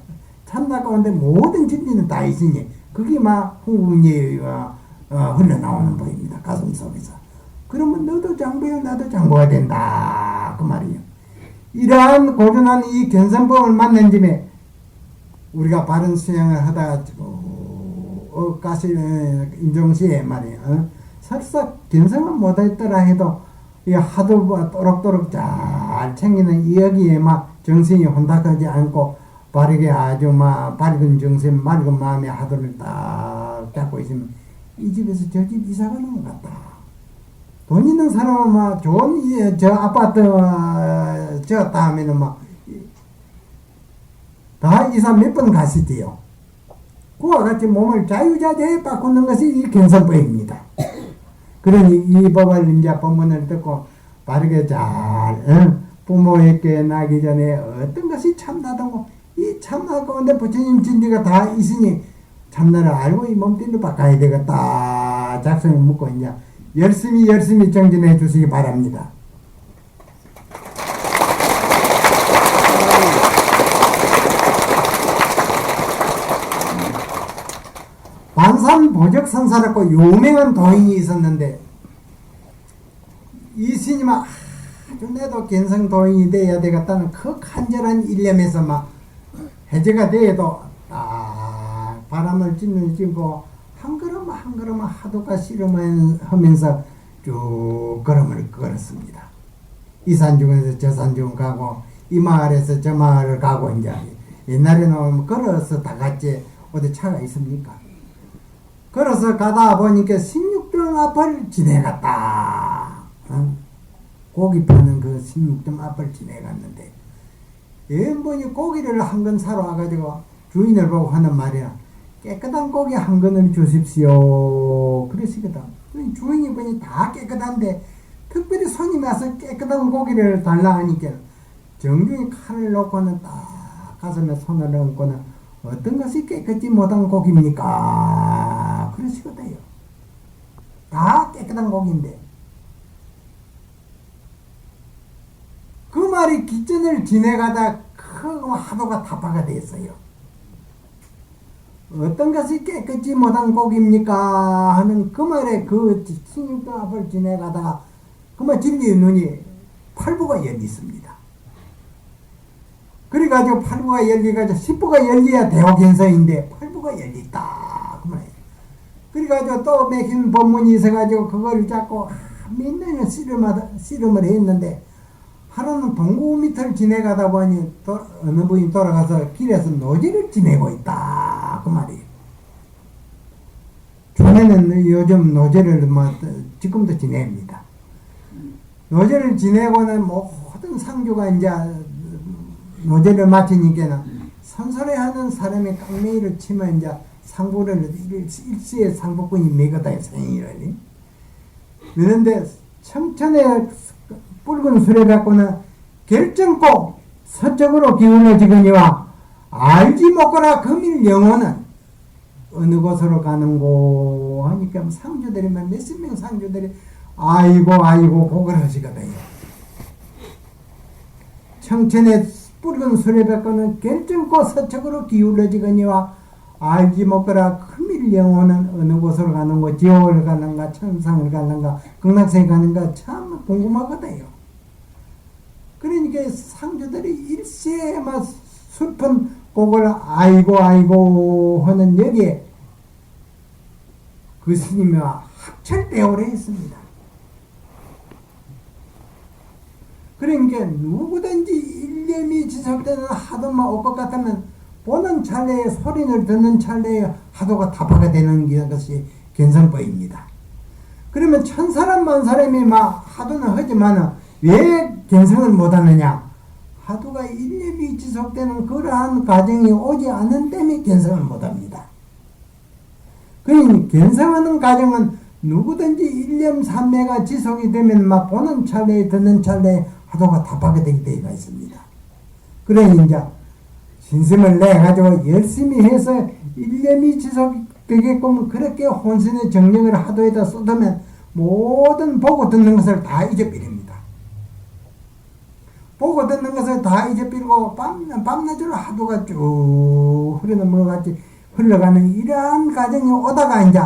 Speaker 1: 참나 가운데 모든 진리는 다 있으니 그게 흥분예가 흘러나오는 법입니다. 가슴 속에서. 그러면 너도 장보요 나도 장보가 된다 그 말이에요. 이러한 고전한 이 견성법을 만난 김에 우리가 바른 수행을 하다가 인종시에 말이에요. 설사 견성은 못했더라 해도 이 하도 또록또록 잘 챙기는 이 여기에 정신이 혼탁하지 않고 바르게 아주 밝은 정신 맑은 마음의 하도를 딱 잡고 있으면 이 집에서 저 집 이사 가는 것 같다. 돈 있는 사람은 좋은 저 아파트 지었다 하면은 다 이사 몇 번 가시지요. 그와 같이 몸을 자유자재에 바꾸는 것이 이 견성법입니다. 그러니 이 법을 이제 법문을 듣고 바르게 잘 부모에게 나기 전에 어떤 것이 참나다고 이 참나 가운데 부처님 진리가 다 있으니 참나를 알고 이 몸뚱이를 바꿔야 되겠다 작성을 묻고 이제 열심히 정진해 주시기 바랍니다. 반산보적선사라고 유명한 도인이 있었는데 이 스님은 아주 내도 견성도인이 되어야 되겠다는 그 간절한 일념에서 해제가 되어도 바람을 찌고 한 걸음 한 걸음 하도가 씨름하면서 쭉 걸음을 걸었습니다. 이 산중에서 저 산중 가고 이 마을에서 저 마을을 가고 이제 옛날에는 걸어서 다 갔지 어디 차가 있습니까? 걸어서 가다 보니까 16점 앞을 지내갔다. 고기 파는 그 16점 앞을 지내갔는데 연번이 고기를 한 건 사러 와가지고 주인을 보고 하는 말이야. 깨끗한 고기 한 건을 주십시오. 그러시거든. 주인이 보니 다 깨끗한데 특별히 손님이 와서 깨끗한 고기를 달라 하니까 정중히 칼을 놓고는 딱 가슴에 손을 얹고는 어떤 것이 깨끗지 못한 고기입니까? 그러시거든요. 다 깨끗한 고기인데. 그 말이 기전을 지내가다 큰 하도가 타파가 됐어요. 어떤 것이 깨끗지 못한 고기입니까? 하는 그 말에 그 신육도 앞을 지내가다가 그만 진리의 눈이 팔부가 열렸습니다. 그래가지고 팔부가 열리가지고 십부가 열려야 대호견성인데 팔부가 열렸다. 그 말이에요. 그래가지고 또 맥힌 법문이 있어가지고 그걸 잡고 몇 년을 씨름을 했는데 하루는 동구 밑을 지내가다 보니 또 어느 분이 돌아가서 길에서 노제를 지내고 있다. 그 말이에요. 전에는 요즘 노제를 지금도 지냅니다. 노제를 지내고는 모든 상주가 이제 노제를 마치니까는 선설해하는 사람이 깡매이를 치면 이제 상부를 일시에 상부꾼이 매거다 생이라니. 그런데 청천에 붉은 술에 갖고는 결정코 서쪽으로 기울어지거니와 알지 못거나 금일 영혼은 어느 곳으로 가는고 하니까 상주들이 몇십 명 상주들이 아이고 고걸 하시거든요. 청천에 붉은 술에 갖고는 결정코 서쪽으로 기울어지거니와 알지 못거나 금일 영혼은 어느 곳으로 가는고 지옥을 가는가 천상을 가는가 극락세에 가는가 참 궁금하거든요. 그러니까 상주들이 일시에 막 슬픈 곡을 아이고 하는 여기에 그 스님과 합철대오를 했습니다. 그러니까 누구든지 일념이 지속되는 하도만 올 것 같으면 보는 찰나에 소리를 듣는 찰나에 하도가 타파가 되는 것이 견성법입니다. 그러면 천 사람 만 사람이 막 하도는 하지만 왜 견성을 못하느냐? 하도가 일념이 지속되는 그러한 과정이 오지 않은 때문에 견성을 못합니다. 그러니 견성하는 과정은 누구든지 일념 삼매가 지속이 되면 막 보는 찰나에 듣는 찰나에 하도가 타파가 되기 때문에 있습니다. 그러니 이제 신심을 내가지고 열심히 해서 일념이 지속되게끔 그렇게 혼신의 정력을 하도에다 쏟으면 모든 보고 듣는 것을 다 잊어버립니다. 보고 듣는 것을 다 잊어버리고 밤낮으로 하도가 쭉 흐르는 물같이 흘러가는 이러한 과정이 오다가 이제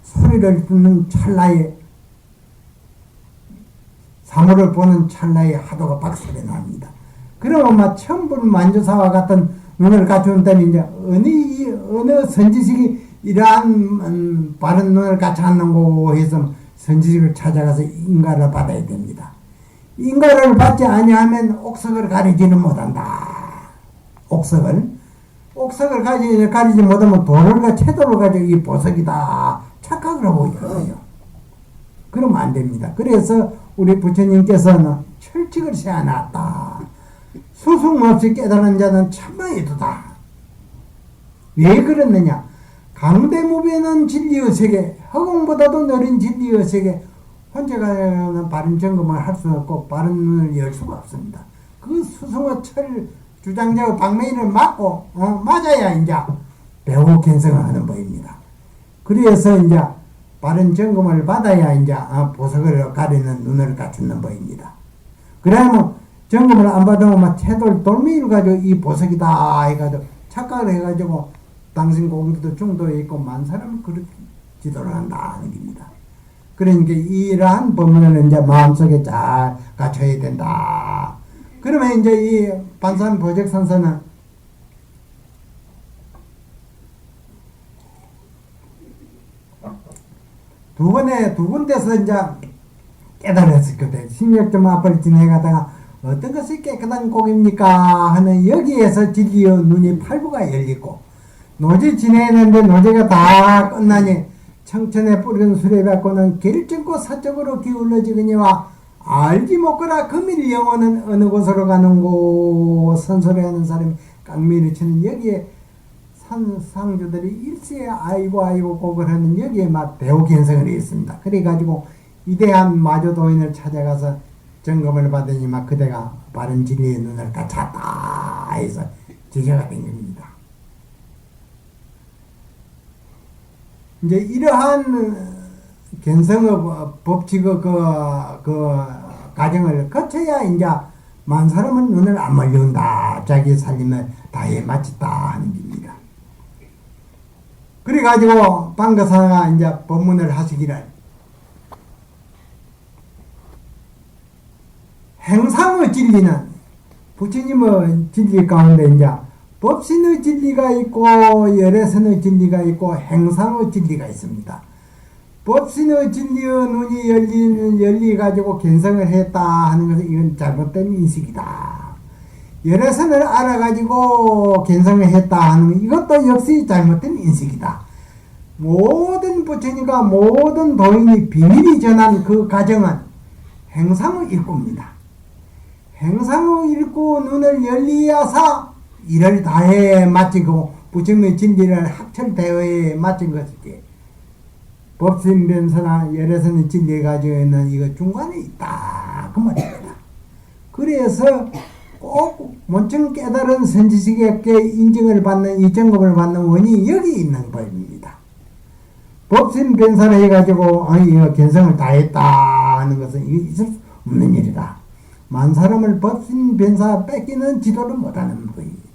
Speaker 1: 소리를 듣는 찰나에 사물을 보는 찰나에 하도가 박살이 납니다. 그러면 막 천불 만주사와 같은 눈을 갖춘 때는 이제 어느 선지식이 이러한 바른 눈을 갖지 않는고 해서 선지식을 찾아가서 인가를 받아야 됩니다. 인가를 받지 아니하면 옥석을 가리지는 못한다. 옥석을 가리지 못하면 돌을 채도를 가지고 이 보석이다 착각을 하고 있거든요. 그러면 안 됩니다. 그래서 우리 부처님께서는 철칙을 세워놨다. 수승 없이 깨달은 자는 천만에도다. 왜 그랬느냐? 강대무변은 진리의 세계, 허공보다도 느린 진리의 세계, 혼자가는 바른 점검을 할 수 없고 바른 눈을 열 수가 없습니다. 그 수승의 철 주장자의 방맹이를 맞고 맞아야 이제 배우 견성을 하는 법입니다. 그래서 이제 바른 점검을 받아야 이제 보석을 가리는 눈을 갖추는 법입니다. 그러면 점검을 안 받으면 막 태돌 돌멩이를 가지고 이 보석이다 해가지고 착각을 해가지고 당신 공부도 중도에 있고 많은 사람은 그렇게 지도를 한다는 겁니다. 그러니까 이러한 법문을 이제 마음속에 잘 갖춰야 된다. 그러면 이제 이 반산 보적선서는 두 군데서 이제 깨달았을 거다. 신력점 앞을 지나가다가 어떤 것이 깨끗한 곡입니까? 하는 여기에서 진리의 눈이 팔부가 열리고 노제 지내는데 노제가 다 끝나니 청천에 뿌린 술에 갖고는 결정코 사적으로 기울어지거니와 알지 못거나 금일 영혼은 어느 곳으로 가는고 선설해 하는 사람이 깡미를 치는 여기에 상주들이 일시에 아이고 곡을 하는 여기에 막 대우견성을 했습니다. 그래가지고 위대한 마조도인을 찾아가서 점검을 받으니 막 그대가 바른 진리의 눈을 갖췄다 해서 제자가 된 겁니다. 이제 이러한 견성의 법칙의 그 과정을 거쳐야 이제 만 사람은 눈을 안 멀리운다. 자기 살림을 다해 마쳤다 하는 겁니다. 그래가지고 방거사가 이제 법문을 하시기를 행상의 진리는 부처님의 진리 가운데 이제 법신의 진리가 있고 열애선의 진리가 있고 행상의 진리가 있습니다. 법신의 진리의 눈이 열리가지고 견성을 했다 하는 것은 이건 잘못된 인식이다. 열애선을 알아가지고 견성을 했다 하는 이것도 역시 잘못된 인식이다. 모든 부처님과 모든 도인이 비밀이 전한 그 과정은 행상의 일구입니다. 행상의 일구 눈을 열리야사 이를 다해 마치고 부처님의 진리를 학철대회에 마친 것이지 법신변사나 열애선의 진리에 가지고 있는 이거 중간에 있다 그 말입니다. 그래서 꼭 본청 깨달은 선지식에게 인증을 받는 이 점검을 받는 원이 여기 있는 법입니다. 법신변사를 해가지고 이거 견성을 다 했다 하는 것은 이게 있을 수 없는 일이다. 만 사람을 법신변사 뺏기는 지도를 못하는 법입니다.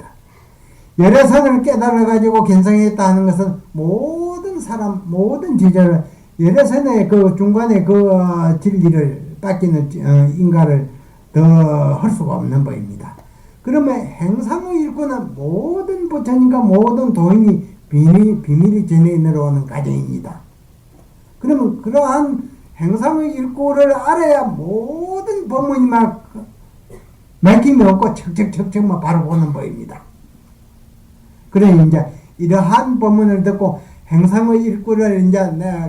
Speaker 1: 열애선을 깨달아가지고 견성했다 하는 것은 모든 사람, 모든 지자를 열애선의 그 중간에 그 진리를 뺏기는 인가를 더 할 수가 없는 법입니다. 그러면 행상의 일구는 모든 부처님과 모든 도인이 비밀이 전해 내려오는 과정입니다. 그러면 그러한 행상의 일구를 알아야 모든 법문이 막 맥힘이 없고 척척척척 바로 보는 법입니다. 그래 이제 이러한 법문을 듣고 행상의 일구를 이제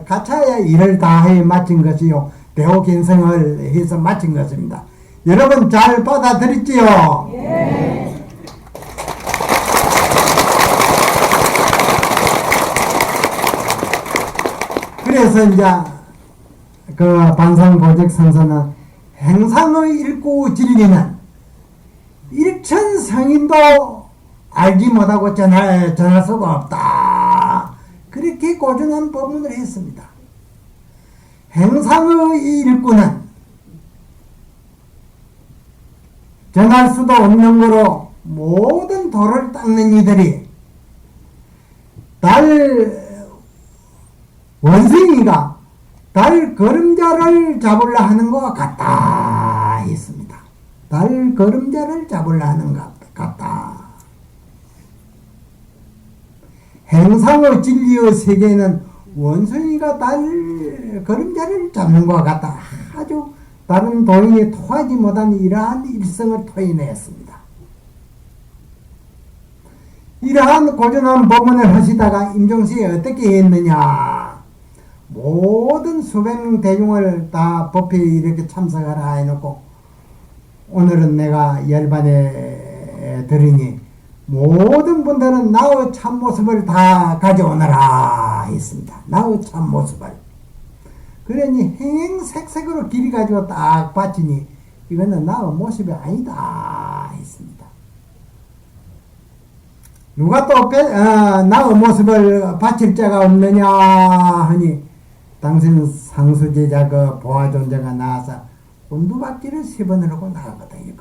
Speaker 1: 갖춰야 일을 다해 마친 것이요 대호견성을 해서 마친 것입니다. 여러분 잘 받아들였지요? 예. 그래서 이제 그 반상보직선서는 행상의 일구 진리는 일천성인도 알지 못하고 전할 수가 없다. 그렇게 고증한 법문을 했습니다. 행상의 일구는 전할 수도 없는 거로 모든 도를 닦는 이들이 달 원숭이가 달 걸음자를 잡으려 하는 것 같다 했습니다. 달 걸음자를 잡으려 하는 것 같다. 행상의 진리의 세계는 원숭이가 달 걸음자를 잡는 것 같다. 아주 다른 도인이 토하지 못한 이러한 일성을 토해냈습니다. 이러한 고전한 법문을 하시다가 임종시에 어떻게 했느냐. 모든 수백 명 대중을 다 법회에 이렇게 참석하라 해놓고 오늘은 내가 열반에 들으니 모든 분들은 나의 참모습을 다 가져오너라 했습니다. 나의 참모습을. 그러니 행행색색으로 길이 가지고 딱 바치니 이거는 나의 모습이 아니다 했습니다. 누가 또 나의 모습을 바칠 자가 없느냐 하니 당신 상수제자 그 보아존자가 나와서 건두박질을 3번을 하고 나가거든요.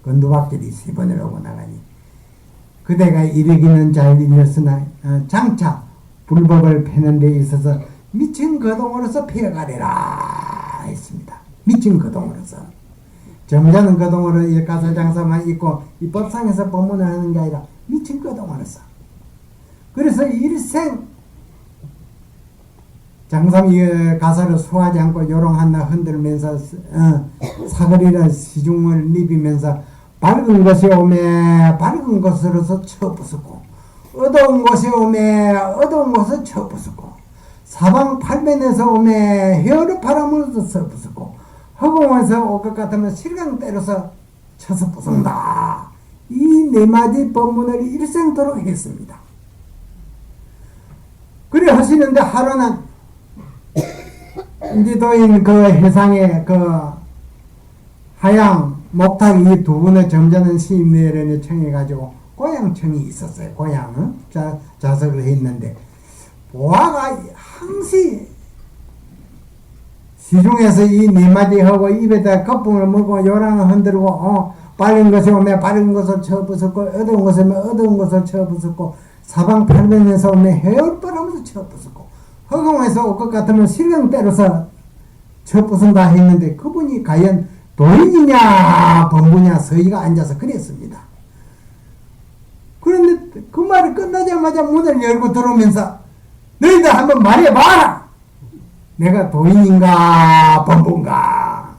Speaker 1: 건두박질이 3번을 하고 나가니 그대가 이르기는 잘 이르렀으나 장차 불법을 패는 데 있어서 미친 거동으로서 피어가리라 했습니다. 미친 거동으로서. 점잖은 거동으로 가설장사만 있고 이 법상에서 법문을 하는 게 아니라 미친 거동으로서. 그래서 일생 장삼이 가사를 소화하지 않고 요롱한나 흔들면서 사거리나 시중을 입으면서 밝은 것이 오매 밝은 것으로서 쳐부수고 어두운 것이 오매 어두운 것을 쳐부수고 사방팔면에서 오매 헤어를 바람으로서 쳐부수고 허공에서 올 것 같으면 실강 때려서 쳐서 부순다. 이 네 마디 법문을 일생토록 했습니다. 그래 하시는데 하루는 인지도인 그 해상에 그 하양, 목탁 이 두 분의 점잖은 시인네를 청해가지고 고향청이 있었어요. 고향은 자석을 했는데 보아가 항시 시중에서 이 네 마디 하고 입에다 거품을 물고 요랑을 흔들고 바른 것을 오면 바른 것을 쳐부쉈고 어두운 것을 오면 어두운 것을 쳐부쉈고 사방팔면에서 오면 해열바람을 쳐부쉈고 허공에서 올 것 같으면 실령 때려서 쳐부순다 했는데 그분이 과연 도인이냐 범부냐 서희가 앉아서 그랬습니다. 그런데 그 말이 끝나자마자 문을 열고 들어오면서 너희들 한번 말해봐라. 내가 도인인가 범부인가.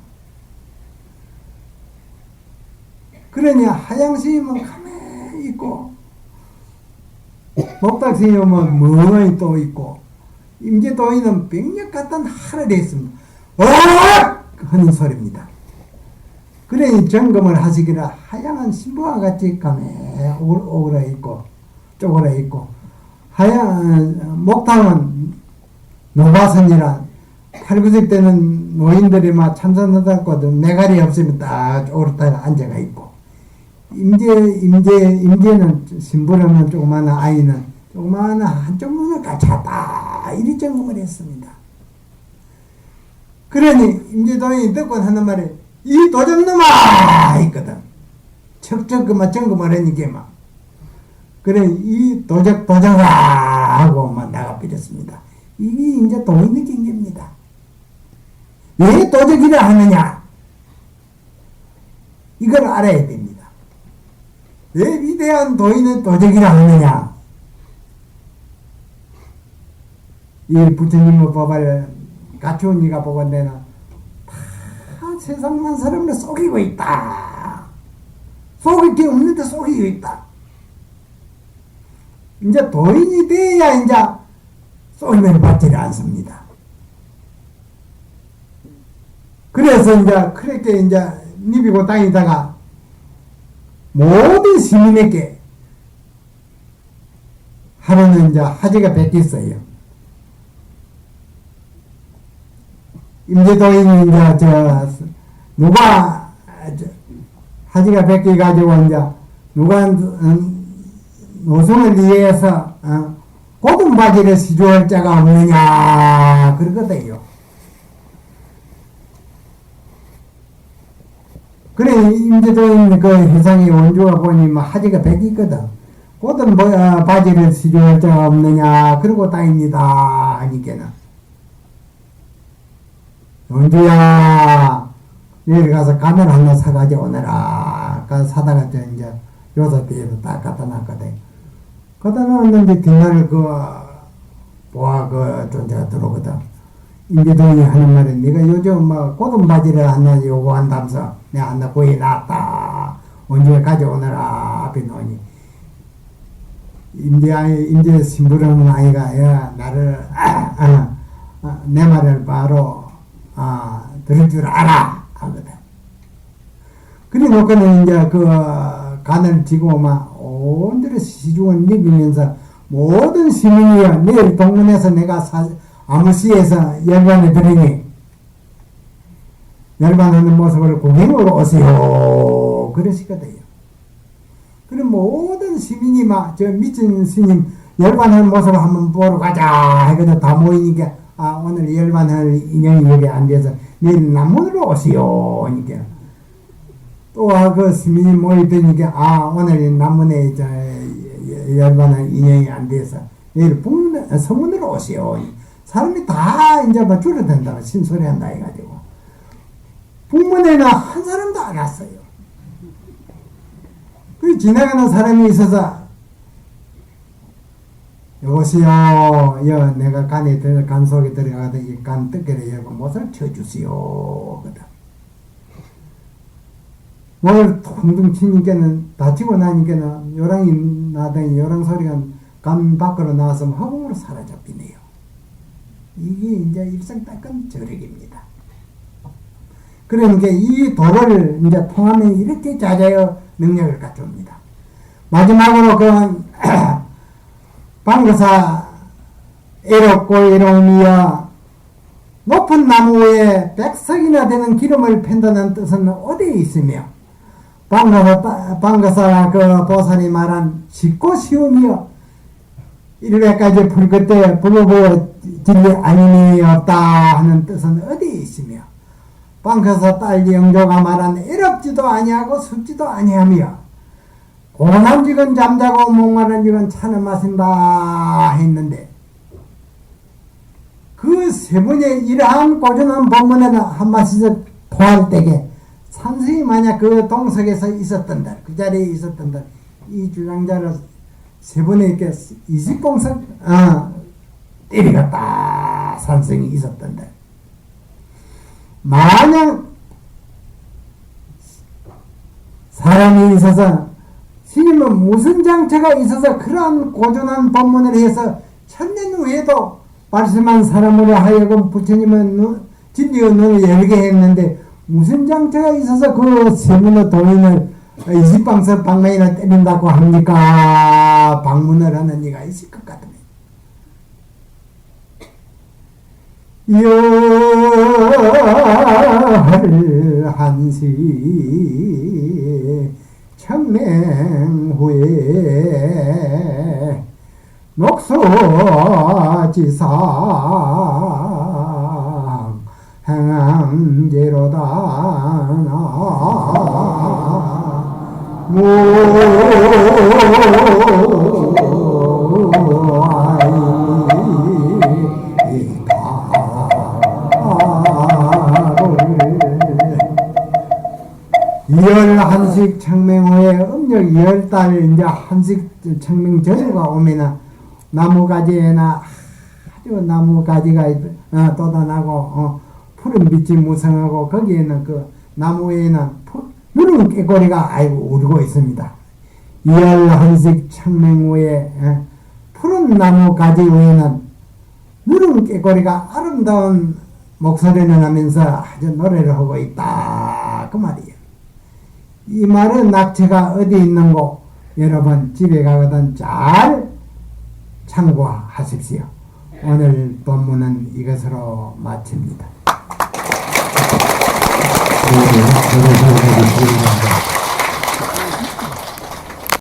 Speaker 1: 그러니 하양스님은 가만히 있고 목탁스님은 멍하니 또 있고 임재도인은 백력 같은 하를 했습니다. 하는 소리입니다. 그러니 점검을 하시기를 하양한 신부와 같이 가만히 오그라 있고 쪼그라 있고 목탁은 노바선이라 8, 90 때는 노인들이 막 참선하다거든 매갈이 없으면 딱 오르다가 앉아가 있고 임재는 신부라면 조그마한 아이는 조그마한 한쪽 눈을 가차다 이리 점검을 했습니다. 그러니 임재도인이 듣고 하는 말이 이 도적놈아 있거든. 척척 그만 점검을 하니까 막 그래 이 도적아 하고 막 나가버렸습니다. 이게 이제 도인의 경계입니다. 왜 도적이라 하느냐? 이걸 알아야 됩니다. 왜 위대한 도인은 도적이라 하느냐? 이 부처님의 법을 갖추은 이가 보건대는 다 세상만 사람을 속이고 있다. 속일 게 없는데 속이고 있다. 이제 도인이 돼야 이제 속임을 받지를 않습니다. 그래서 이제 그렇게 이제 니비고 다니다가 모든 시민에게 하루는 이제 하지가 뺏겼어요. 임재도인이 이제 누가 하지가 뺏겨가지고 이제 누가 노선을 위해서 고든 바지를 시주할 자가 없느냐 그러거든요. 그래 임재도인 그 회상의 원주가 보니 뭐 하지가 100이거든. 고든 바지를 시주할 자가 없느냐 그러고 다닙니다 하니까는 원주야 내일 가서 가면 하나 사가지고 오너라. 가서 사다가 이제 요사대에도 딱 갖다 놨거든. 갖다 놨는데 뒷날을 보아 존재가 들어오거든. 임재동이 하는 말이 네가 요즘 고든 바지를 하나 요구한다면서 내가 하나 구해놨다. 언제 가져오너라. 앞에 놓으니 임재 신부라는 아이가 야 나를 내 말을 바로 들을 줄 알아 하거든. 그래 놓고는 이제 간을 지고 온데를 시중을 입으면서 모든 시민이여 내일 동문에서 내가 아무시에서 열반에 들으니 열반하는 모습을 구경으로 오세요 그러시거든요. 그럼 모든 시민이 저 미친 스님 열반하는 모습을 한번 보러 가자 해가지고 다 모이니까 오늘 열반할 인연이 여기 안 돼서 내일 남문으로 오세요 하니까 또 그 시민이 모이더니까 오늘 남문에 열반할 인연이 안 돼서 내일 서문으로 오세요. 사람이 다 이제 줄어든다 신소리 한다 해가지고 북문에는 한 사람도 안 왔어요. 그 지나가는 사람이 있어서 여보세요. 내가 간 속에 들어가서 이 간 뜯기를 열고 못을 쳐주시오. 뭘 퉁퉁 치니까는 다치고 나니까는 요랑이 나더니 요랑 소리가 간 밖으로 나와서 허공으로 사라져버리네요. 이게 이제 일상닦은 저력입니다. 그러니까 이 도를 이제 통하면 이렇게 잦아요. 능력을 갖춥니다. 마지막으로 그 방거사 애롭고 애로움이여 높은 나무 위에 100석이나 되는 기름을 팬다는 뜻은 어디에 있으며 방거사 그 보살이 말한 쉽고 쉬움이여 일백가지 불끝에 불어보 진리 아님이 없다 하는 뜻은 어디에 있으며 방거사 딸 영조가 말한 애롭지도 아니하고 춥지도 아니하며 고난직은 잠자고 목마른직은 차는 마신다 했는데 그 세 분의 이러한 고전한 법문에는 한 말씩 토할 때에 산승이 만약 그 동석에서 있었던다 그 자리에 있었던다 이 주장자를 세 분의 이렇게 20봉석 때리갔다 산승이 있었던다. 만약 사람이 있어서 스님은 무슨 장처가 있어서 그러한 고전한 법문을 해서 천년 후에도 말씀한 사람으로 하여금 부처님은 진리의 눈을 열게 했는데 무슨 장처가 있어서 그 세문의 도인을 20방석 방망이나 때린다고 합니까? 방문을 하는 이가 있을 것 같으면 열 한시 천맹후에 녹소지상 행항제로다 열 한식 청맹호에 음력 10달 이제 한식 청맹 전후가 오면은 나무가지에나 아주 나무가지가 돋아나고 푸른 빛이 무성하고 거기에는 그 나무에는 누른 깨꼬리가 아이고 울고 있습니다. 열 한식 청맹호에 푸른 나무가지 위에는 누른 깨꼬리가 아름다운 목소리를 하면서 아주 노래를 하고 있다 그 말이에요. 이 말은 낙체가 어디 있는고 여러분 집에 가거든 잘 참고하십시오. 오늘 본문은 이것으로 마칩니다.
Speaker 2: 네, 네,